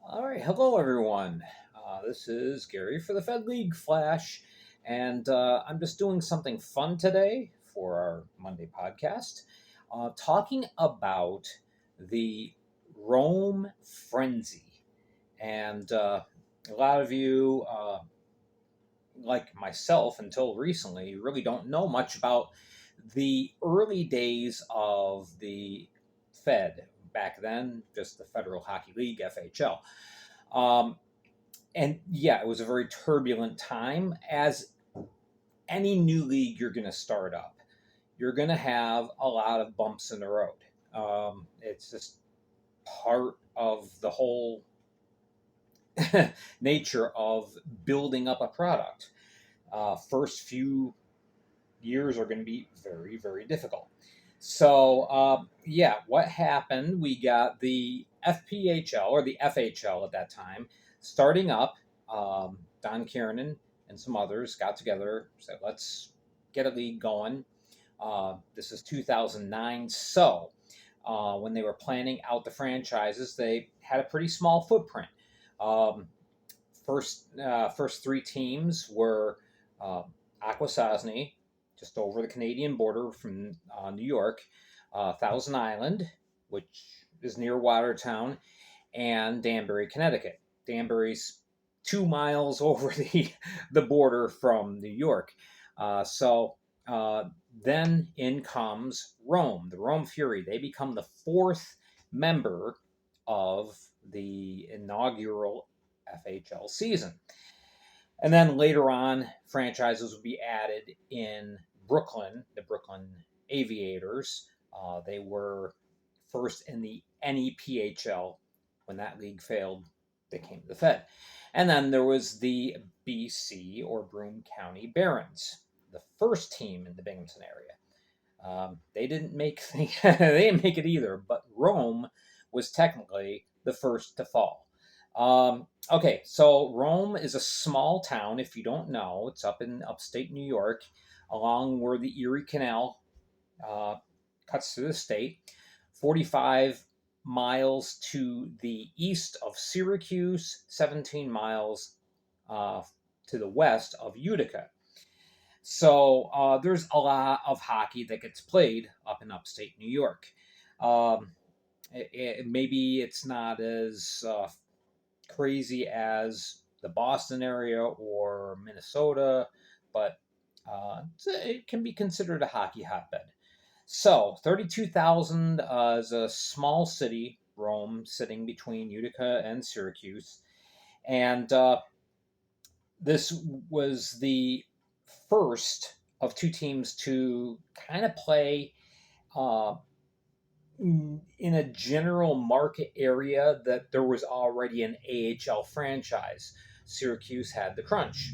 All right, hello everyone. This is Gary for the Fed League Flash, and I'm just doing something fun today for our Monday podcast, talking about the Rome Frenzy. And a lot of you, like myself, until recently, really don't know much about the early days of the Fed. Back then, just the Federal Hockey League, FHL. Um, and yeah, it was a very turbulent time. As any new league you're going to start up, you're going to have a lot of bumps in the road. It's just part of the whole nature of building up a product. First few years are going to be very, very difficult. So, yeah, what happened? We got the FPHL or the FHL at that time starting up. Don Kiernan and some others got together, said, let's get a league going. This is 2009. So, when they were planning out the franchises, they had a pretty small footprint. Um, first three teams were Akwesasne, just over the Canadian border from New York, Thousand Island, which is near Watertown, and Danbury, Connecticut. Danbury's 2 miles over the border from New York. So then in comes Rome, the Rome Fury. They become the fourth member of the inaugural FHL season. And then later on, franchises would be added in Brooklyn, the Brooklyn Aviators. They were first in the NEPHL. When that league failed, they came to the Fed. And then there was the BC or Broome County Barons, the first team in the Binghamton area. They didn't make they didn't make it either, but Rome was technically the first to fall. Okay, so Rome is a small town. If you don't know, it's up in upstate New York, along where the Erie Canal uh, cuts through the state. 45 miles to the east of Syracuse, 17 miles uh, to the west of Utica. So there's a lot of hockey that gets played up in upstate New York. Um, Maybe it's not as crazy as the Boston area or Minnesota, but it can be considered a hockey hotbed. So 32,000 is a small city, Rome, sitting between Utica and Syracuse. And this was the first of two teams to kind of play uh, in a general market area that there was already an AHL franchise. Syracuse had the Crunch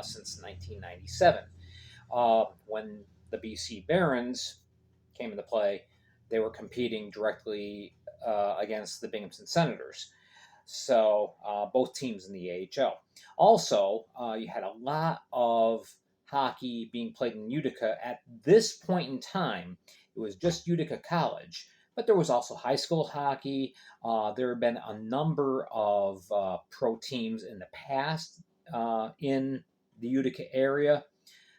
since 1997. When the BC Barons came into play, they were competing directly against the Binghamton Senators. So both teams in the AHL. Also, you had a lot of hockey being played in Utica at this point in time. It was just Utica College, but there was also high school hockey. There had been a number of pro teams in the past in the Utica area,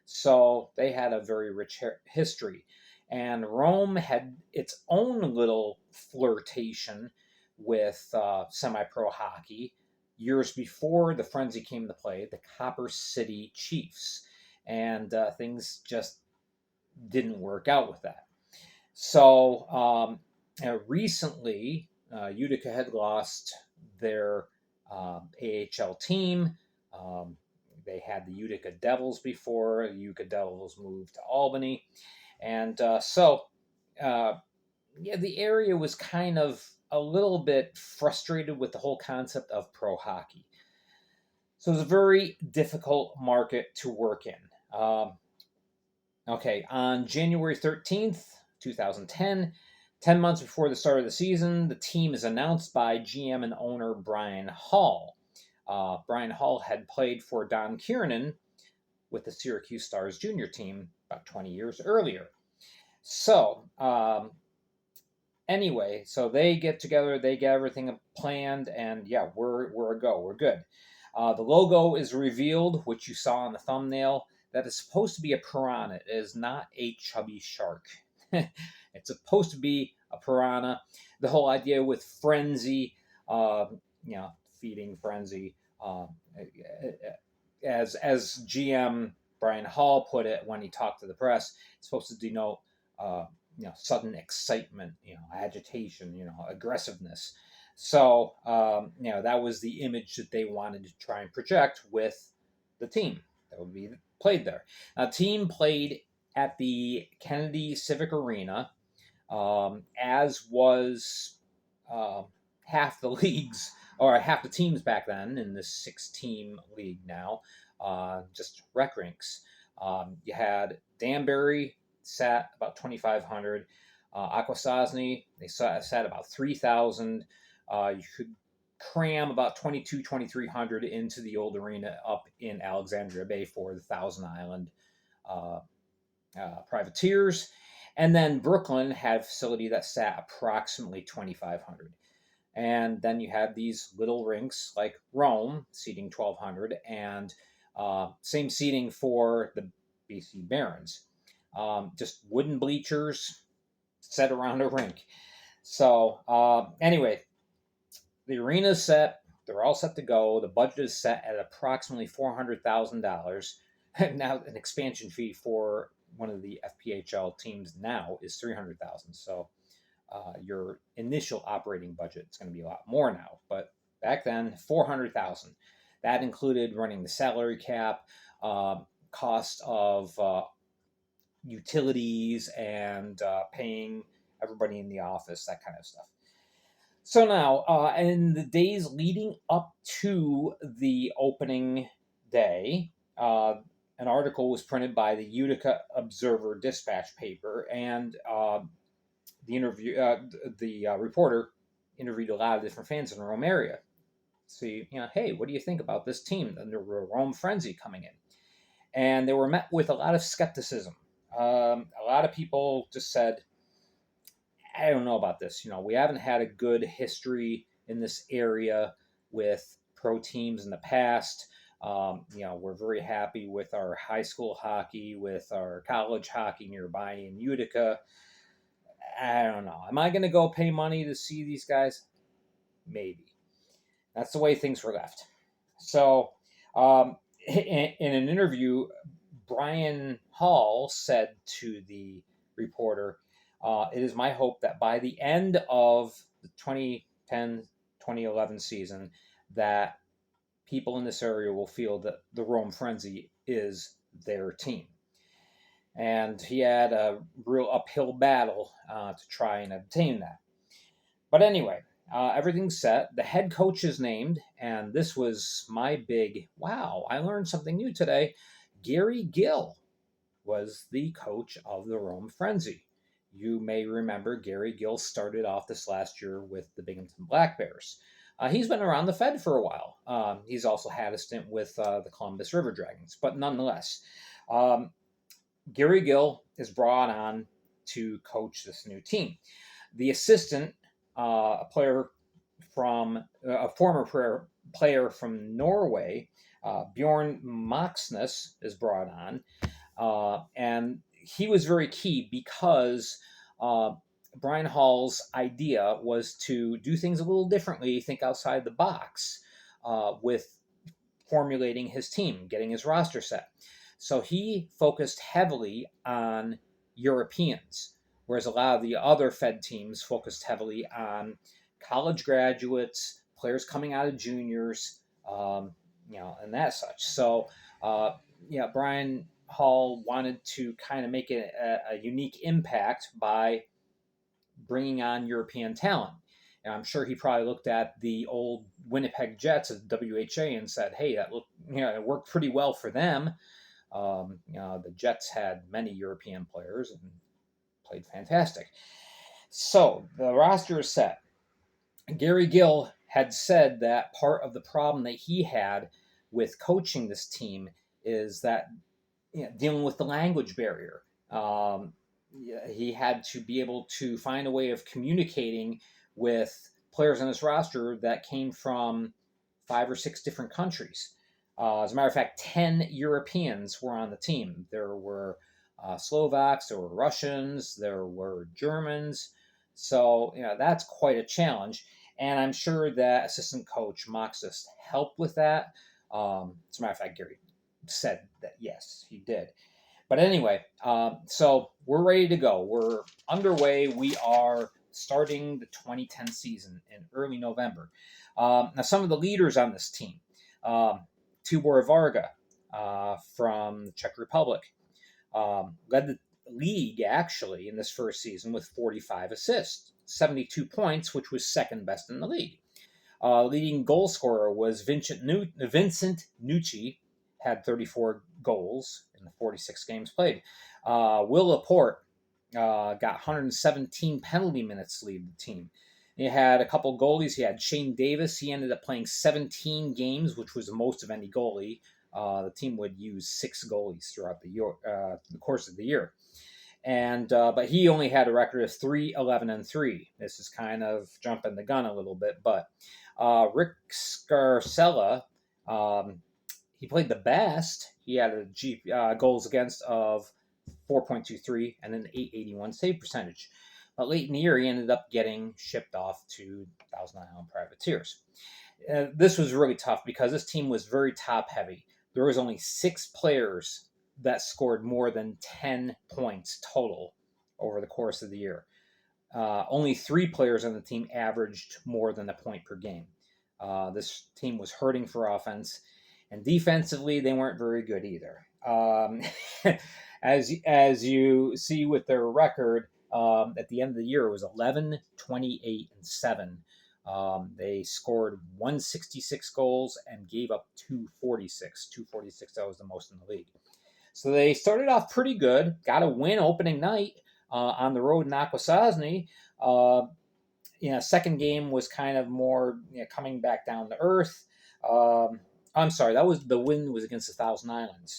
so they had a very rich history. And Rome had its own little flirtation with semi pro hockey. Years before the frenzy came into play, the Copper City Chiefs. And things just didn't work out with that. So recently, Utica had lost their AHL team. Um, they had the Utica Devils before. The Utica Devils moved to Albany. And yeah, the area was kind of a little bit frustrated with the whole concept of pro hockey. So it was a very difficult market to work in. Okay, on January 13th, 2010, 10 months before the start of the season, the team is announced by GM and owner Brian Hall. Brian Hall had played for Don Kiernan with the Syracuse Stars junior team about 20 years earlier. So, Anyway, so they get together, they get everything planned, and yeah, we're a go, we're good. The logo is revealed, which you saw in the thumbnail. That is supposed to be a piranha. It is not a chubby shark. It's supposed to be a piranha. The whole idea with frenzy, uh, feeding frenzy, as GM Brian Hall put it when he talked to the press, it's supposed to denote sudden excitement, agitation, aggressiveness. So that was the image that they wanted to try and project with the team that would be played there. Team played at the Kennedy Civic Arena, as was half the leagues or half the teams back then in this 6-team league now, just rec rinks. You had Danbury sat about 2,500. Akwesasne, they sat about 3,000. You could cram about 2,300 into the old arena up in Alexandria Bay for the Thousand Island Privateers. And then Brooklyn had a facility that sat approximately 2,500. And then you had these little rinks like Rome, seating 1,200, and same seating for the BC Barons. Just wooden bleachers set around a rink. So anyway, the arena's set. They're all set to go. The budget is set at approximately $400,000. Now, an expansion fee for one of the FPHL teams now is $300,000. So your initial operating budget is going to be a lot more now. But back then, $400,000. That included running the salary cap, cost of utilities, and paying everybody in the office, that kind of stuff. So now, in the days leading up to the opening day, an article was printed by the Utica Observer Dispatch paper, and the reporter interviewed a lot of different fans in the Rome area. See, hey, what do you think about this team, the Rome Frenzy coming in? And they were met with a lot of skepticism. A lot of people just said, I don't know about this. We haven't had a good history in this area with pro teams in the past. We're very happy with our high school hockey, with our college hockey nearby in Utica. I don't know. Am I going to go pay money to see these guys? Maybe. That's the way things were left. So, in an interview, Brian Hall said to the reporter, it is my hope that by the end of the 2010-2011 season, that people in this area will feel that the Rome Frenzy is their team. And he had a real uphill battle to try and obtain that. But anyway, everything's set. The head coach is named, and this was my big wow. I learned something new today. Gary Gill was the coach of the Rome Frenzy. You may remember Gary Gill started off this last year with the Binghamton Black Bears. He's been around the Fed for a while. He's also had a stint with the Columbus River Dragons, but nonetheless, Gary Gill is brought on to coach this new team. The assistant, a former player from Norway, Bjorn Moxnes, is brought on, and he was very key because Brian Hall's idea was to do things a little differently, think outside the box with formulating his team, getting his roster set. So he focused heavily on Europeans, whereas a lot of the other Fed teams focused heavily on college graduates, players coming out of juniors, and that such. So, Brian Hall wanted to kind of make it a unique impact by bringing on European talent. And I'm sure he probably looked at the old Winnipeg Jets of WHA and said, "Hey, it worked pretty well for them." The Jets had many European players and played fantastic. So the roster is set. Gary Gill had said that part of the problem that he had with coaching this team is that dealing with the language barrier. he had to be able to find a way of communicating with players on this roster that came from 5 or 6 different countries. As a matter of fact, 10 Europeans were on the team. There were Slovaks, there were Russians, there were Germans. So, that's quite a challenge. And I'm sure that assistant coach Moxis helped with that. As a matter of fact, Gary said that yes, he did. But anyway, so we're ready to go. We're underway. We are starting the 2010 season in early November. Now, some of the leaders on this team, Tibor Varga from the Czech Republic, led the league actually in this first season with 45 assists, 72 points, which was second best in the league. Leading goal scorer was Vincent Nucci, had 34 goals in the 46 games played. Will Laporte got 117 penalty minutes to lead the team. He had a couple goalies. He had Shane Davis. He ended up playing 17 games, which was the most of any goalie. The team would use 6 goalies throughout the course of the year. And but he only had a record of 3-11-3. This is kind of jumping the gun a little bit, but Rick Scarcella, he played the best. He had a goals against of 4.23 and an .881 save percentage. But late in the year, he ended up getting shipped off to Thousand Island Privateers. This was really tough because this team was very top heavy. There was only 6 players that scored more than 10 points total over the course of the year. Only 3 players on the team averaged more than a point per game. This team was hurting for offense, and defensively, they weren't very good either. As you see with their record, at the end of the year, it was 11, 28, and 7. They scored 166 goals and gave up 246. 246, that was the most in the league. So they started off pretty good. Got a win opening night on the road in Akwesasne. Second game was kind of more coming back down to earth. I'm sorry, the win was against the Thousand Island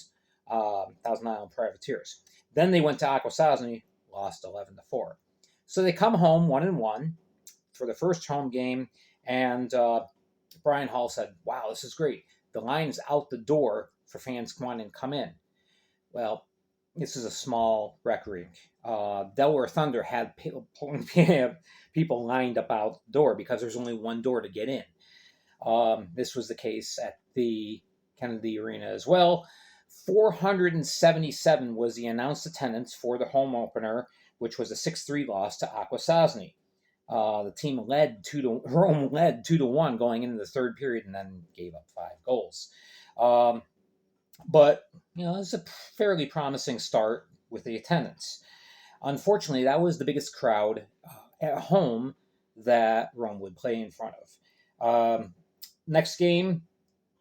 Privateers. Then they went to Akwesasne, lost 11-4. So they come home 1-1 for the first home game, and Brian Hall said, "Wow, this is great. The line's out the door for fans to come in." Well, this is a small rec rink. Delaware Thunder had people lined up out the door because there's only one door to get in. This was the case at the Kennedy Arena as well. 477 was the announced attendance for the home opener, which was a 6-3 loss to Akwesasne. The team Rome led 2-1 going into the third period and then gave up 5 goals. But it was a fairly promising start with the attendance. Unfortunately, that was the biggest crowd at home that Rome would play in front of. Next game,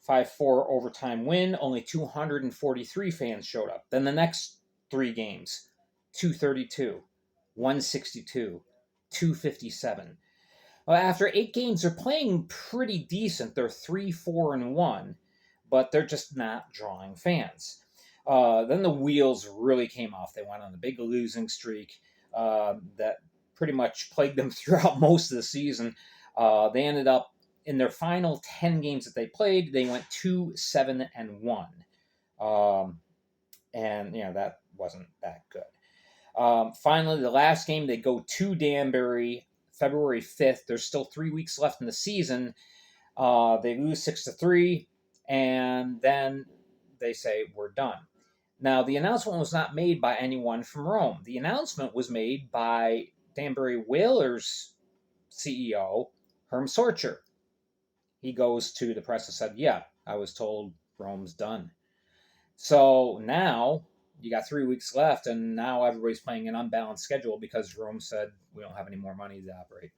5-4 overtime win. Only 243 fans showed up. Then the next 3 games, 232, 162, 257. Well, after 8 games, they're playing pretty decent. They're 3-4-1, but they're just not drawing fans. Then the wheels really came off. They went on a big losing streak that pretty much plagued them throughout most of the season. They ended up, in their final 10 games that they played, they went 2-7-1. And, that wasn't that good. Finally, the last game, they go to Danbury, February 5th. There's still 3 weeks left in the season. They lose 6-3, and then they say, "We're done." Now, the announcement was not made by anyone from Rome. The announcement was made by Danbury Whalers CEO, Herm Sorcher. He goes to the press and said, "Yeah, I was told Rome's done." So now you got 3 weeks left, and now everybody's playing an unbalanced schedule because Rome said, "We don't have any more money to operate."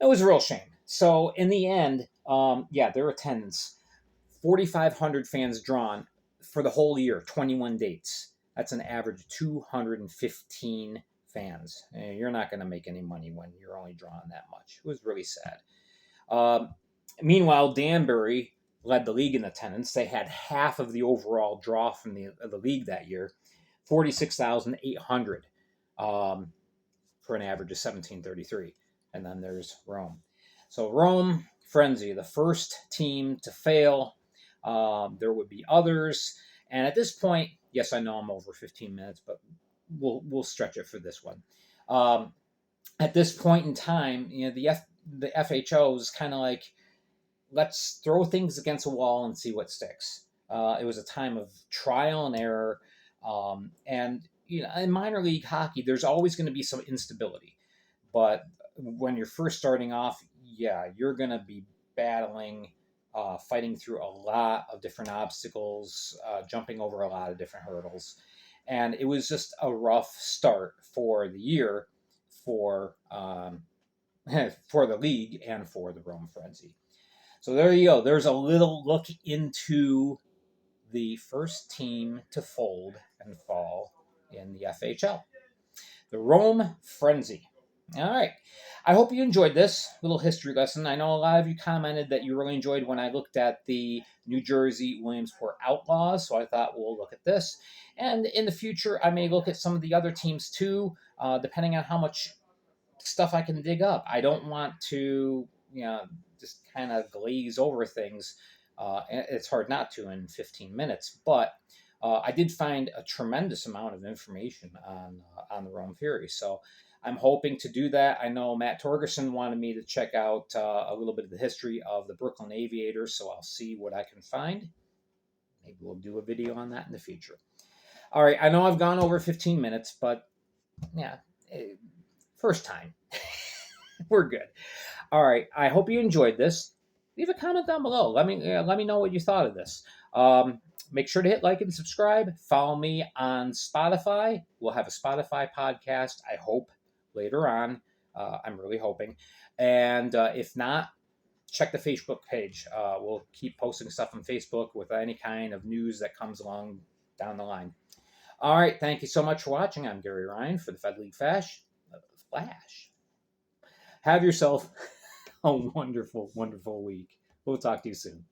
It was a real shame. So in the end, their attendance, 4,500 fans drawn for the whole year, 21 dates. That's an average of 215 fans. You're not going to make any money when you're only drawing that much. It was really sad. Meanwhile, Danbury led the league in attendance. They had half of the overall draw from the league that year, 46,800. for an average of 1733. And then there's Rome. So Rome, Frenzy, the first team to fail. There would be others. And at this point, yes, I know I'm over 15 minutes, but we'll stretch it for this one. At this point in time, the FHO is kind of like, let's throw things against a wall and see what sticks. It was a time of trial and error, and in minor league hockey, there's always going to be some instability. But when you're first starting off, yeah, you're going to be battling, fighting through a lot of different obstacles, jumping over a lot of different hurdles, and it was just a rough start for the year for for the league and for the Rome Frenzy. So there you go. There's a little look into the first team to fold and fall in the FHL, the Rome Frenzy. All right. I hope you enjoyed this little history lesson. I know a lot of you commented that you really enjoyed when I looked at the New Jersey Williamsport Outlaws, so I thought we'll look at this. And in the future, I may look at some of the other teams too, depending on how much stuff I can dig up. I don't want to, just kind of glaze over things. It's hard not to in 15 minutes, but I did find a tremendous amount of information on the Rome Fury. So I'm hoping to do that. I know Matt Torgerson wanted me to check out a little bit of the history of the Brooklyn Aviators, so I'll see what I can find. Maybe we'll do a video on that in the future. All right, I know I've gone over 15 minutes, but yeah, first time. We're good. All right, I hope you enjoyed this. Leave a comment down below. Let me know what you thought of this. Make sure to hit like and subscribe. Follow me on Spotify. We'll have a Spotify podcast, I hope, later on. I'm really hoping. And if not, check the Facebook page. We'll keep posting stuff on Facebook with any kind of news that comes along down the line. All right, thank you so much for watching. I'm Gary Ryan for the Fed League Flash. Have yourself a wonderful, wonderful week. We'll talk to you soon.